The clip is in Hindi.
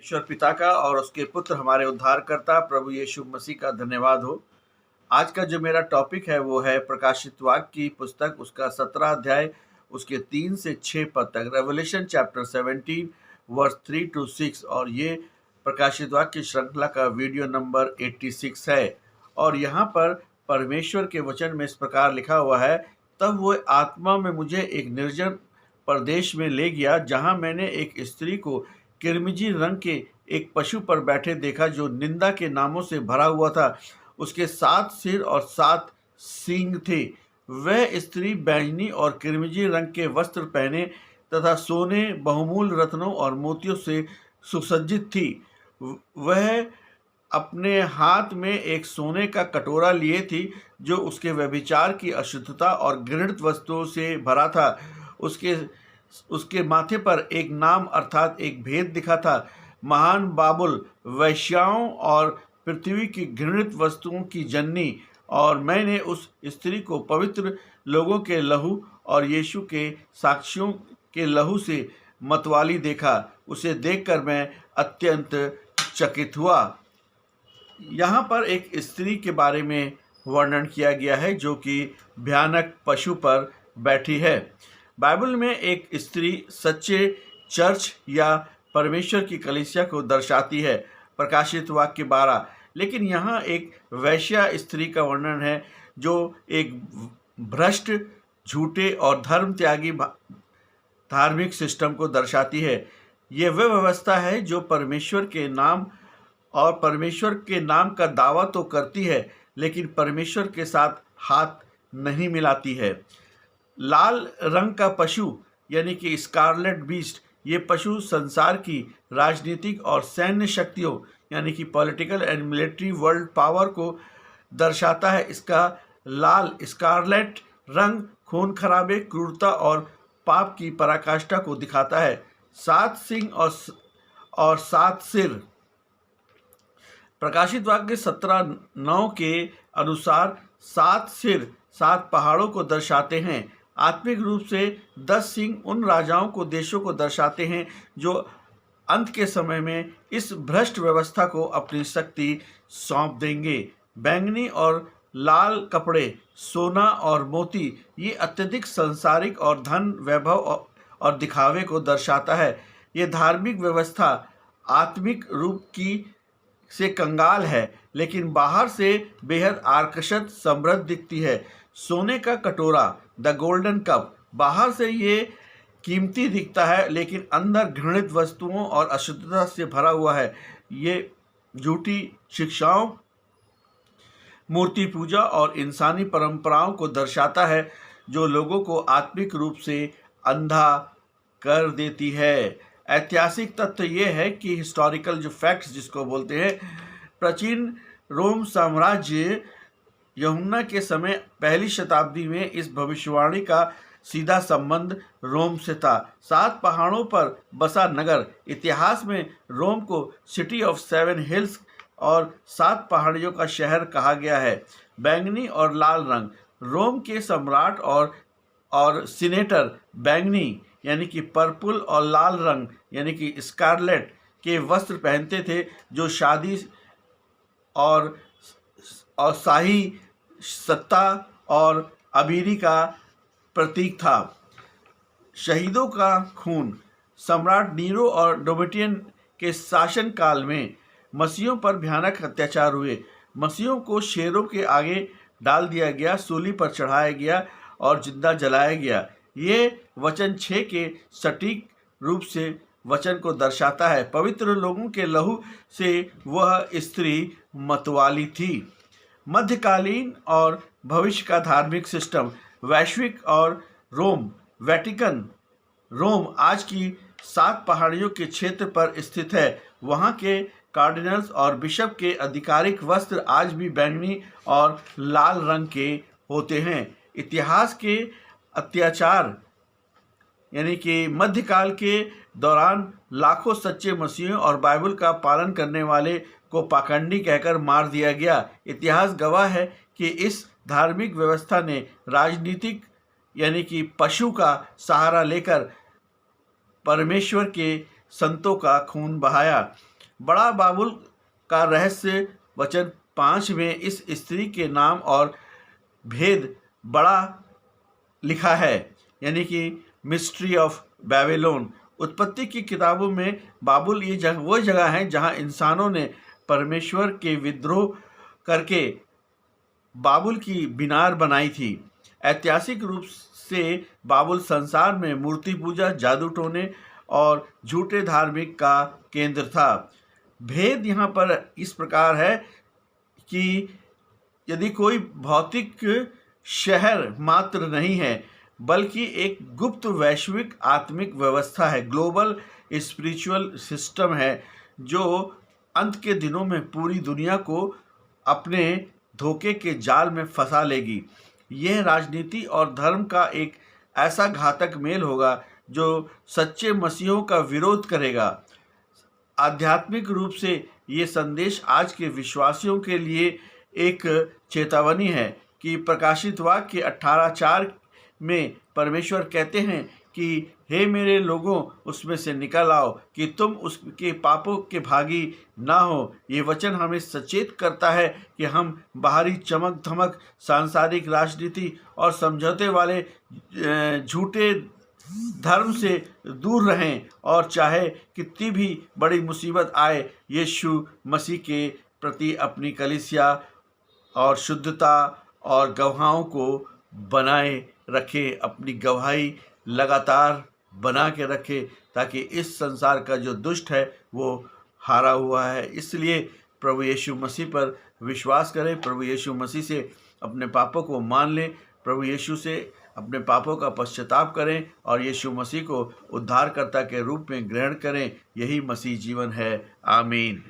ईश्वर पिता का और उसके पुत्र हमारे उद्धारकर्ता प्रभु यीशु मसीह का धन्यवाद हो। आज का जो मेरा टॉपिक है वो है प्रकाशित वाक्य की पुस्तक, उसका 17 अध्याय, उसके 3 से 6 पद तक, रेवलेशन चैप्टर 17 वर्स 3 to 6। और ये प्रकाशित वाक्य की श्रृंखला का वीडियो नंबर 86 है। और यहाँ पर परमेश्वर के वचन में इस प्रकार लिखा हुआ है, तब वो आत्मा में मुझे एक निर्जन प्रदेश में ले गया, जहाँ मैंने एक स्त्री को किरमिजी रंग के एक पशु पर बैठे देखा, जो निंदा के नामों से भरा हुआ था। उसके 7 सिर और 7 सींग थे। वह स्त्री बैंगनी और किरमिजी रंग के वस्त्र पहने तथा सोने, बहुमूल्य रत्नों और मोतियों से सुसज्जित थी। वह अपने हाथ में एक सोने का कटोरा लिए थी, जो उसके व्यभिचार की अशुद्धता और घृणित वस्तुओं से भरा था। उसके माथे पर एक नाम अर्थात एक भेद दिखा था, महान बाबुल, वैश्याओं और पृथ्वी की घृणित वस्तुओं की जननी। और मैंने उस स्त्री को पवित्र लोगों के लहू और यीशु के साक्षियों के लहू से मतवाली देखा। उसे देखकर मैं अत्यंत चकित हुआ। यहाँ पर एक स्त्री के बारे में वर्णन किया गया है, जो कि भयानक पशु पर बैठी है। बाइबल में एक स्त्री सच्चे चर्च या परमेश्वर की कलीसिया को दर्शाती है, प्रकाशित वाक्य 12। लेकिन यहाँ एक वैश्या स्त्री का वर्णन है, जो एक भ्रष्ट, झूठे और धर्म त्यागी धार्मिक सिस्टम को दर्शाती है। ये वह व्यवस्था है जो परमेश्वर के नाम और परमेश्वर के नाम का दावा तो करती है, लेकिन परमेश्वर के साथ हाथ नहीं मिलाती है। लाल रंग का पशु यानी कि स्कारलेट बीस्ट, ये पशु संसार की राजनीतिक और सैन्य शक्तियों यानी कि political and military world power को दर्शाता है। इसका लाल स्कारलेट रंग खून खराबे, क्रूरता और पाप की पराकाष्ठा को दिखाता है। 7 सिंग और 7 सिर। प्रकाशित वाक्य 17:9 के अनुसार 7 सिर 7 पहाड़ों को दर्शाते हैं। आत्मिक रूप से 10 सिंह उन राजाओं को, देशों को दर्शाते हैं, जो अंत के समय में इस भ्रष्ट व्यवस्था को अपनी शक्ति सौंप देंगे। बैंगनी और लाल कपड़े, सोना और मोती, ये अत्यधिक सांसारिक और धन, वैभव और दिखावे को दर्शाता है। ये धार्मिक व्यवस्था आत्मिक रूप की से कंगाल है, लेकिन बाहर से बेहद आकर्षक, समृद्ध दिखती है। सोने का कटोरा, द गोल्डन कप, बाहर से ये कीमती दिखता है, लेकिन अंदर घृणित वस्तुओं और अशुद्धता से भरा हुआ है। ये झूठी शिक्षाओं, मूर्ति पूजा और इंसानी परंपराओं को दर्शाता है, जो लोगों को आत्मिक रूप से अंधा कर देती है। ऐतिहासिक तथ्य ये है कि हिस्टोरिकल जो फैक्ट्स जिसको बोलते हैं, प्राचीन रोम साम्राज्य यूहन्ना के समय पहली शताब्दी में इस भविष्यवाणी का सीधा संबंध रोम से था। 7 पहाड़ों पर बसा नगर, इतिहास में रोम को सिटी ऑफ 7 हिल्स और 7 पहाड़ियों का शहर कहा गया है। बैंगनी और लाल रंग, रोम के सम्राट और सीनेटर बैंगनी यानी कि पर्पल और लाल रंग यानी कि स्कारलेट के वस्त्र पहनते थे, जो शादी और शाही सत्ता और अमीरी का प्रतीक था। शहीदों का खून, सम्राट नीरो और डोमिटियन के शासन काल में मसीहों पर भयानक अत्याचार हुए। मसीहों को शेरों के आगे डाल दिया गया, सूली पर चढ़ाया गया और जिंदा जलाया गया। ये वचन 6 के सटीक रूप से वचन को दर्शाता है। पवित्र लोगों के लहू से वह स्त्री मतवाली थी। मध्यकालीन और भविष्य का धार्मिक सिस्टम, वैश्विक और रोम, वेटिकन। रोम आज की 7 पहाड़ियों के क्षेत्र पर स्थित है। वहाँ के कार्डिनल्स और बिशप के आधिकारिक वस्त्र आज भी बैंगनी और लाल रंग के होते हैं। इतिहास के अत्याचार यानी कि मध्यकाल के दौरान लाखों सच्चे मसीहों और बाइबल का पालन करने वाले को पाखंडी कहकर मार दिया गया। इतिहास गवाह है कि इस धार्मिक व्यवस्था ने राजनीतिक यानी कि पशु का सहारा लेकर परमेश्वर के संतों का खून बहाया। बड़ा बाबुल का रहस्य वचन 5 में इस स्त्री के नाम और भेद बड़ा लिखा है, यानी कि मिस्ट्री ऑफ बेबीलोन। उत्पत्ति की किताबों में बाबुल ये वो जगह है जहाँ इंसानों ने परमेश्वर के विद्रोह करके बाबुल की मीनार बनाई थी। ऐतिहासिक रूप से बाबुल संसार में मूर्ति पूजा, जादू टोने और झूठे धार्मिक का केंद्र था। भेद यहाँ पर इस प्रकार है कि यदि कोई भौतिक शहर मात्र नहीं है, बल्कि एक गुप्त वैश्विक आत्मिक व्यवस्था है, ग्लोबल स्पिरिचुअल सिस्टम है, जो अंत के दिनों में पूरी दुनिया को अपने धोखे के जाल में फंसा लेगी। यह राजनीति और धर्म का एक ऐसा घातक मेल होगा जो सच्चे मसीहों का विरोध करेगा। आध्यात्मिक रूप से ये संदेश आज के विश्वासियों के लिए एक चेतावनी है कि प्रकाशित वाक्य 18:4 में परमेश्वर कहते हैं कि हे मेरे लोगों, उसमें से निकल आओ कि तुम उसके पापों के भागी ना हो। ये वचन हमें सचेत करता है कि हम बाहरी चमक धमक, सांसारिक राजनीति और समझौते वाले झूठे धर्म से दूर रहें और चाहे कितनी भी बड़ी मुसीबत आए, यीशु मसीह के प्रति अपनी कलीसिया और शुद्धता और गवाहों को बनाए रखे, अपनी गवाही लगातार बना के रखे, ताकि इस संसार का जो दुष्ट है वो हारा हुआ है। इसलिए प्रभु यीशु मसीह पर विश्वास करें, प्रभु यीशु मसीह से अपने पापों को मान लें, प्रभु यीशु से अपने पापों का पश्चाताप करें और यीशु मसीह को उद्धारकर्ता के रूप में ग्रहण करें। यही मसीह जीवन है। आमीन।